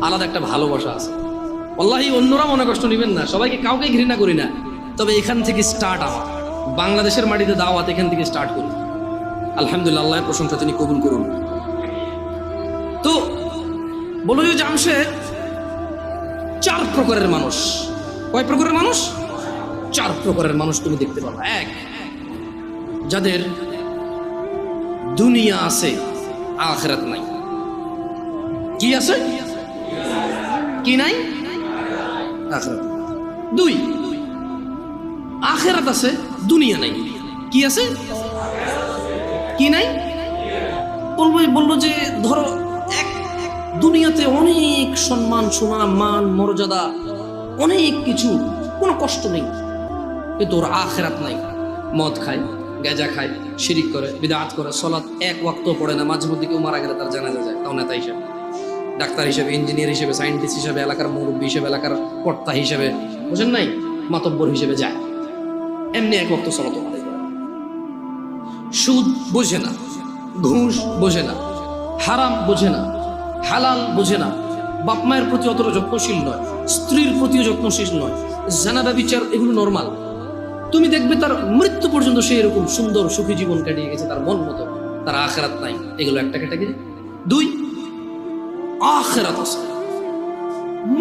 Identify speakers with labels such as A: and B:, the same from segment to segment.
A: আলাদা একটা ভালোবাসা আছে। আল্লাহি অন্যরা মনে কষ্ট নেবেন না, সবাইকে কাউকে ঘৃণা করি না, তবে এখান থেকে স্টার্ট আমার বাংলাদেশের মাটিতে দাওয়াত এখান থেকে স্টার্ট করি। আলহামদুলিল্লাহ, আল্লাহর প্রশংসা তিনি কবুল করুন। তো বলো যে জামশেদ 4 প্রকারের মানুষ। কয় প্রকারের মানুষ? 4 প্রকারের মানুষ তুমি দেখতে পাবে। এক, যাদের দুনিয়া আছে আখিরাত নাই। কি আছে? কি নাই? আখিরাত। 2, আখিরাত আছে দুনিয়া নাই। কি আছে? কি নাই? বলবো যে ধরো এক দুনিয়াতে অনেক সম্মান, সুনাম, মান, মর্যাদা, অনেক কিছু, কোনো কষ্ট নেই, কিন্তু ওর আখিরাত নাই। মদ খায়, গাঁজা খায়, শিরিক করে, বিদআত করে, সালাত 1 ওয়াক্ত পড়ে না। মাঝে মধ্যে কেউ মারা গেলে তার জানাজা যায়, তাও নেতা হিসেবে, ডাক্তার হিসেবে, ইঞ্জিনিয়ার হিসেবে, সায়েন্টিস্ট হিসেবে, এলাকার মুরব্বী হিসেবে, এলাকার কর্তা হিসেবে, বুঝেন নাই, মাতব্বর হিসেবে যায়। এমনি 1 ওয়াক্ত সালাত আদায় করে। সুদ বোঝে না, ঘুষ বোঝে না, হারাম বোঝে না, হালাল বোঝে না, বাপ মায়ের প্রতি অতটা যত্নশীল নয়, স্ত্রীর প্রতিও যত্নশীল নয়, জানা ব্যভিচার এগুলো নর্মাল। তুমি দেখবে তার মৃত্যু পর্যন্ত সে এরকম সুন্দর সুখী জীবন কাটিয়ে গেছে তার মন মতো, তার আখিরাত নাই। এগুলো একটা ক্যাটাগরি। 2, আখিরাত আছে,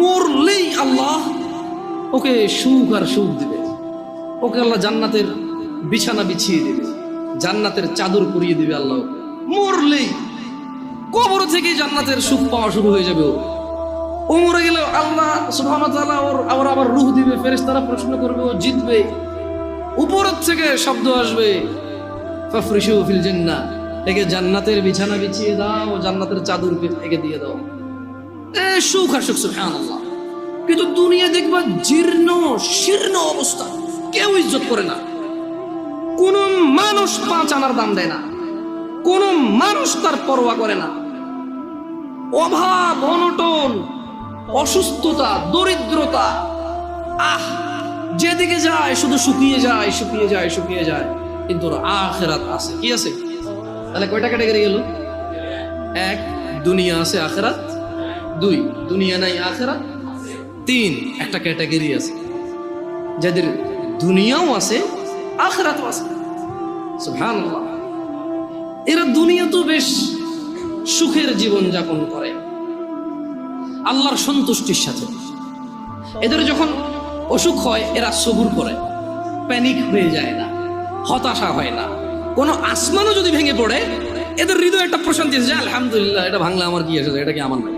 A: মরলেই আল্লাহ ওকে সুখ আর সুখ দিবে, ওকে আল্লাহ জান্নাতের বিছানা বিছিয়ে দিবে, জান্নাতের চাদর পরিয়ে দিবে আল্লাহ। মরলেই কবর থেকে জান্নাতের সুখ পাওয়া শুরু হয়ে যাবে। ও মরে গেলে আল্লাহ সুবহানাহু ওয়া তাআলা ওর আবার রূহ দিবে, ফেরেশতারা প্রশ্ন করবে, ও জিতবে। উপরের থেকে শব্দ আসবে, ফাফরিশু ফিল জান্নাহ, একে জান্নাতের বিছানা বিছিয়ে দাও, জান্নাতের চাদর একে দিয়ে দাও। সুখ আর সুখ, সুবহানাল্লাহ। কিন্তু দুনিয়া দেখবা জীর্ণ শীর্ণ অবস্থা, কেউ ইজ্জত করে না, কোন মানুষ 5 আনার দাম দেয় না, কোন মানুষ তার পরোয়া করে না। অভাব, অনটন, অসুস্থতা, দরিদ্রতা, যেদিকে যায় শুধু শুকিয়ে যায়, শুকিয়ে যায়, শুকিয়ে যায়। কিন্তু আখিরাত আছে। কি আছে? তাহলে কয়টা ক্যাটাগরি গেল? 1, দুনিয়া আছে আখিরাত। 2, দুনিয়া নাই আখিরাত। 3, একটা ক্যাটাগরি আছে যাদের দুনিয়াও আছে আখিরাতও আছে। সুবহানাল্লাহ। এরা দুনিয়া তো বেশ সুখের জীবন যাপন করে আল্লাহর সন্তুষ্টির সাথে। এদের যখন অসুখ হয় এরা সবুর করে, প্যানিক হয়ে যায় না, হতাশা হয় না। কোনো আসমানও যদি ভেঙে পড়ে এদের হৃদয়ে একটা প্রশান্তি আছে যে আলহামদুলিল্লাহ, এটা ভাঙলে আমার কি আছে, এটা কি আমার নাই।